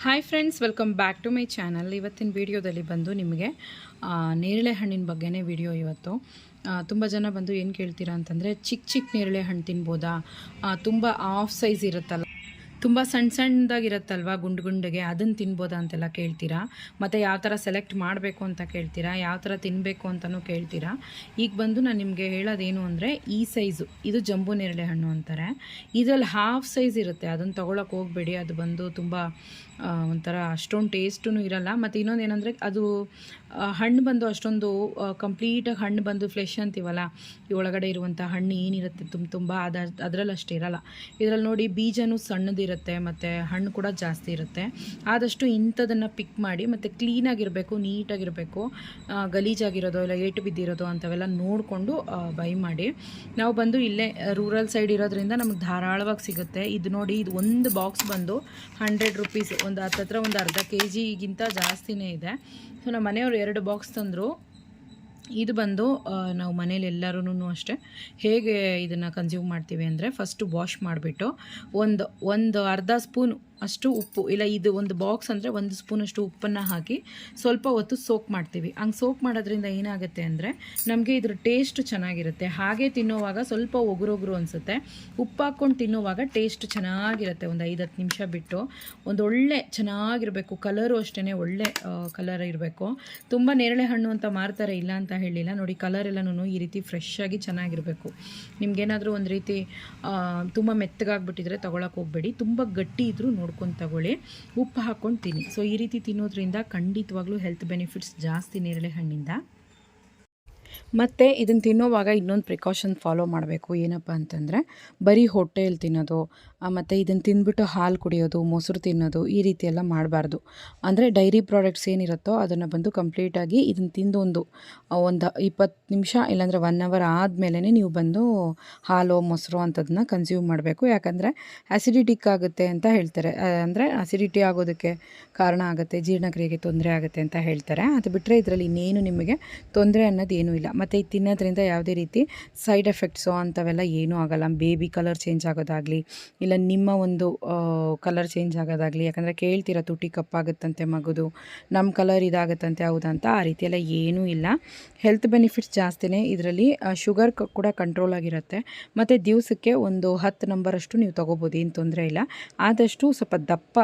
Hi friends, welcome back to my channel. ಇವತ್ತಿನ ವಿಡಿಯೋದಲ್ಲಿ ಬಂದು ನಿಮಗೆ ನೇರಳೆ ಹಣ್ಣಿನ ಬಗ್ಗೆನೇ ವಿಡಿಯೋ ಇವತ್ತು. ತುಂಬ ಜನ ಬಂದು ಏನು ಕೇಳ್ತೀರಾ ಅಂತಂದರೆ, ಚಿಕ್ಕ ನೇರಳೆ ಹಣ್ಣು ತಿನ್ಬೋದಾ, ತುಂಬ ಆಫ್ ಸೈಜ್ ಇರುತ್ತಲ್ಲ, ತುಂಬ ಸಣ್ಣದಾಗಿರುತ್ತಲ್ವ ಗುಂಡಿಗೆ, ಅದನ್ನು ತಿನ್ಬೋದಾ ಅಂತೆಲ್ಲ ಕೇಳ್ತೀರಾ. ಮತ್ತು ಯಾವ ಥರ ಸೆಲೆಕ್ಟ್ ಮಾಡಬೇಕು ಅಂತ ಕೇಳ್ತೀರಾ, ಯಾವ ಥರ ತಿನ್ನಬೇಕು ಅಂತಲೂ ಕೇಳ್ತೀರಾ. ಈಗ ಬಂದು ನಾನು ನಿಮಗೆ ಹೇಳೋದೇನು ಅಂದರೆ, ಈ ಸೈಜು ಇದು ಜಂಬೂ ನೇರಳೆ ಹಣ್ಣು ಅಂತಾರೆ. ಇದರಲ್ಲಿ ಹಾಫ್ ಸೈಜ್ ಇರುತ್ತೆ, ಅದನ್ನು ತೊಗೊಳಕ್ಕೆ ಹೋಗಬೇಡಿ. ಅದು ಬಂದು ತುಂಬ ಒಂಥರ ಅಷ್ಟೊಂದು ಟೇಸ್ಟೂ ಇರಲ್ಲ. ಮತ್ತು ಇನ್ನೊಂದು ಏನಂದರೆ, ಅದು ಹಣ್ಣು ಬಂದು ಅಷ್ಟೊಂದು ಕಂಪ್ಲೀಟಾಗಿ ಹಣ್ಣು ಬಂದು ಫ್ಲೆಶ್ ಅಂತೀವಲ್ಲ, ಈ ಒಳಗಡೆ ಇರುವಂಥ ಹಣ್ಣು ಏನಿರುತ್ತೆ ತುಂಬ ಅದರಲ್ಲಿ ಅಷ್ಟು ಇರಲ್ಲ. ಇದರಲ್ಲಿ ನೋಡಿ ಬೀಜನೂ ಸಣ್ಣದಿರುತ್ತೆ ಮತ್ತು ಹಣ್ಣು ಕೂಡ ಜಾಸ್ತಿ ಇರುತ್ತೆ. ಆದಷ್ಟು ಇಂಥದನ್ನು ಪಿಕ್ ಮಾಡಿ ಮತ್ತು ಕ್ಲೀನಾಗಿರಬೇಕು, ನೀಟಾಗಿರಬೇಕು. ಗಲೀಜಾಗಿರೋದು ಇಲ್ಲ ಏಟು ಬಿದ್ದಿರೋದು ಅಂಥವೆಲ್ಲ ನೋಡಿಕೊಂಡು ಬೈ ಮಾಡಿ. ನಾವು ಬಂದು ಇಲ್ಲೇ ರೂರಲ್ ಸೈಡ್ ಇರೋದ್ರಿಂದ ನಮಗೆ ಧಾರಾಳವಾಗಿ ಸಿಗುತ್ತೆ. ಇದು ನೋಡಿ, ಇದು ಒಂದು ಬಾಕ್ಸ್ ಬಂದು 100 ರೂಪೀಸ್, ಒಂದು ಹತ್ತತ್ರ ಒಂದು ಅರ್ಧ kg ಜಾಸ್ತಿನೇ ಇದೆ. ಸೊ ನಮ್ಮ ಮನೆಯವರು 2 ಬಾಕ್ಸ್ ತಂದರು. ಇದು ಬಂದು ನಾವು ಮನೇಲಿ ಎಲ್ಲರೂ ಅಷ್ಟೇ ಹೇಗೆ ಇದನ್ನು ಕನ್ಸ್ಯೂಮ್ ಮಾಡ್ತೀವಿ ಅಂದರೆ, ಫಸ್ಟು ವಾಶ್ ಮಾಡಿಬಿಟ್ಟು ಒಂದು ಅರ್ಧ ಸ್ಪೂನು ಅಷ್ಟು ಉಪ್ಪು, ಇಲ್ಲ ಇದು ಒಂದು ಬಾಕ್ಸ್ ಅಂದರೆ 1 ಸ್ಪೂನಷ್ಟು ಉಪ್ಪನ್ನು ಹಾಕಿ ಸ್ವಲ್ಪ ಹೊತ್ತು ಸೋಕ್ ಮಾಡ್ತೀವಿ. ಹಂಗೆ ಸೋಕ್ ಮಾಡೋದ್ರಿಂದ ಏನಾಗುತ್ತೆ ಅಂದರೆ, ನಮಗೆ ಇದ್ರ ಟೇಸ್ಟ್ ಚೆನ್ನಾಗಿರುತ್ತೆ. ಹಾಗೆ ತಿನ್ನೋವಾಗ ಸ್ವಲ್ಪ ಒಗುರೊಗುರು ಅನಿಸುತ್ತೆ. ಉಪ್ಪು ಹಾಕ್ಕೊಂಡು ತಿನ್ನೋವಾಗ ಟೇಸ್ಟ್ ಚೆನ್ನಾಗಿರುತ್ತೆ. ಒಂದು 5-10 ನಿಮಿಷ ಬಿಟ್ಟು ಒಳ್ಳೆ ಚೆನ್ನಾಗಿರಬೇಕು. ಕಲರು ಅಷ್ಟೇ ಒಳ್ಳೆ ಕಲರ್ ಇರಬೇಕು. ತುಂಬ ನೇರಳೆ ಹಣ್ಣು ಅಂತ ಮಾರ್ತಾರೆ, ಇಲ್ಲ ಅಂತ ಹೇಳಿಲ್ಲ. ನೋಡಿ, ಕಲರ್ ಎಲ್ಲನೂ ಈ ರೀತಿ ಫ್ರೆಶ್ ಆಗಿ ಚೆನ್ನಾಗಿರಬೇಕು. ನಿಮ್ಗೇನಾದರೂ ಒಂದು ರೀತಿ ತುಂಬ ಮೆತ್ತಗಾಗ್ಬಿಟ್ಟಿದ್ರೆ ತೊಗೊಳಕ್ಕೆ ಹೋಗಬೇಡಿ. ತುಂಬ ಗಟ್ಟಿ ಇದ್ದರೂ ನೋಡ್ಕೊಂಡು ತಗೊಳ್ಳಿ. ಉಪ್ಪು ಹಾಕ್ಕೊಂಡು ತಿನ್ನಿ. ಸೊ ಈ ರೀತಿ ತಿನ್ನೋದ್ರಿಂದ ಖಂಡಿತವಾಗ್ಲೂ ಹೆಲ್ತ್ ಬೆನಿಫಿಟ್ಸ್ ಜಾಸ್ತಿ ನೇರಳೆ ಹಣ್ಣಿಂದ. ಮತ್ತು ಇದನ್ನು ತಿನ್ನೋವಾಗ ಇನ್ನೊಂದು ಪ್ರಿಕಾಷನ್ ಫಾಲೋ ಮಾಡಬೇಕು. ಏನಪ್ಪ ಅಂತಂದರೆ, ಬರೀ ಹೊಟ್ಟೆಯಲ್ಲಿ ತಿನ್ನೋದು, ಮತ್ತು ಇದನ್ನು ತಿಂದ್ಬಿಟ್ಟು ಹಾಲು ಕುಡಿಯೋದು, ಮೊಸರು ತಿನ್ನೋದು, ಈ ರೀತಿ ಎಲ್ಲ ಮಾಡಬಾರ್ದು. ಅಂದರೆ ಡೈರಿ ಪ್ರಾಡಕ್ಟ್ಸ್ ಏನಿರುತ್ತೋ ಅದನ್ನು ಬಂದು ಕಂಪ್ಲೀಟಾಗಿ ಇದನ್ನು ತಿಂದು ಒಂದು 20 ನಿಮಿಷ ಇಲ್ಲಾಂದರೆ 1 ಅವರ್ ಆದಮೇಲೆ ನೀವು ಬಂದು ಹಾಲು ಮೊಸರು ಅಂಥದನ್ನ ಕನ್ಸ್ಯೂಮ್ ಮಾಡಬೇಕು. ಯಾಕಂದರೆ ಆ್ಯಸಿಡಿಟಿಕ್ ಆಗುತ್ತೆ ಅಂತ ಹೇಳ್ತಾರೆ. ಅಂದರೆ ಅಸಿಡಿಟಿ ಆಗೋದಕ್ಕೆ ಕಾರಣ ಆಗುತ್ತೆ, ಜೀರ್ಣಕ್ರಿಯೆಗೆ ತೊಂದರೆ ಆಗುತ್ತೆ ಅಂತ ಹೇಳ್ತಾರೆ. ಅದು ಬಿಟ್ಟರೆ ಇದರಲ್ಲಿ ಇನ್ನೇನು ನಿಮಗೆ ತೊಂದರೆ ಅನ್ನೋದು ಏನೂ ಇಲ್ಲ. ಮತ್ತು ಇದು ತಿನ್ನೋದ್ರಿಂದ ಯಾವುದೇ ರೀತಿ ಸೈಡ್ ಎಫೆಕ್ಟ್ಸು ಅಂಥವೆಲ್ಲ ಏನೂ ಆಗೋಲ್ಲ. ಬೇಬಿ ಕಲರ್ ಚೇಂಜ್ ಆಗೋದಾಗಲಿ, ಇಲ್ಲ ನಿಮ್ಮ ಒಂದು ಕಲರ್ ಚೇಂಜ್ ಆಗೋದಾಗಲಿ. ಯಾಕಂದರೆ ಕೇಳ್ತೀರ, ತುಟಿ ಕಪ್ಪಾಗುತ್ತಂತೆ ಮಗುದು, ನಮ್ಮ ಕಲರ್ ಇದಾಗುತ್ತಂತೆ, ಹೌದಂತ ಆ ರೀತಿಯೆಲ್ಲ ಏನೂ ಇಲ್ಲ. ಹೆಲ್ತ್ ಬೆನಿಫಿಟ್ಸ್ ಜಾಸ್ತಿನೇ ಇದರಲ್ಲಿ. ಶುಗರ್ ಕೂಡ ಕಂಟ್ರೋಲ್ ಆಗಿರುತ್ತೆ. ಮತ್ತು ದಿವಸಕ್ಕೆ ಒಂದು 10 ನಂಬರಷ್ಟು ನೀವು ತೊಗೋಬೋದು, ಏನು ತೊಂದರೆ ಇಲ್ಲ. ಆದಷ್ಟು ಸ್ವಲ್ಪ ದಪ್ಪ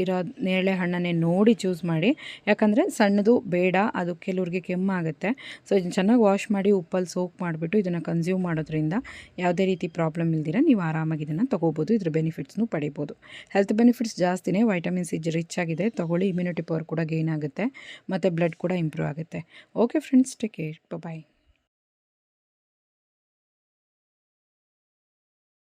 ಇರೋ ನೇರಳೆ ಹಣ್ಣನ್ನೇ ನೋಡಿ ಚೂಸ್ ಮಾಡಿ. ಯಾಕಂದರೆ ಸಣ್ಣದು ಬೇಡ, ಅದು ಕೆಲವ್ರಿಗೆ ಕೆಮ್ಮಾಗುತ್ತೆ. ಸೊ ಇದನ್ನು ಚೆನ್ನಾಗಿ ವಾಶ್ ಮಾಡಿ ಉಪ್ಪಲ್ಲಿ ಸೋಕ್ ಮಾಡಿಬಿಟ್ಟು ಇದನ್ನು ಕನ್ಸ್ಯೂಮ್ ಮಾಡೋದ್ರಿಂದ ಯಾವುದೇ ರೀತಿ ಪ್ರಾಬ್ಲಮ್ ಇಲ್ದಿರ ನೀವು ಆರಾಮಾಗಿ ಇದನ್ನು ತೊಗೋಬೋದು. ಇದ್ರ ಬೆನಿಫಿಟ್ಸ್ನು ಪಡಿಬೋದು. ಹೆಲ್ತ್ ಬೆನಿಫಿಟ್ಸ್ ಜಾಸ್ತಿನೇ. ವೈಟಮಿನ್ ಸಿ ರಿಚ್ ಆಗಿದೆ, ತೊಗೊಳ್ಳಿ. ಇಮ್ಯುನಿಟಿ ಪವರ್ ಕೂಡ ಗೇನ್ ಆಗುತ್ತೆ ಮತ್ತು ಬ್ಲಡ್ ಕೂಡ ಇಂಪ್ರೂವ್ ಆಗುತ್ತೆ. ಓಕೆ ಫ್ರೆಂಡ್ಸ್, ಟೇಕ್ ಕೇರ್, ಬಾಯ್.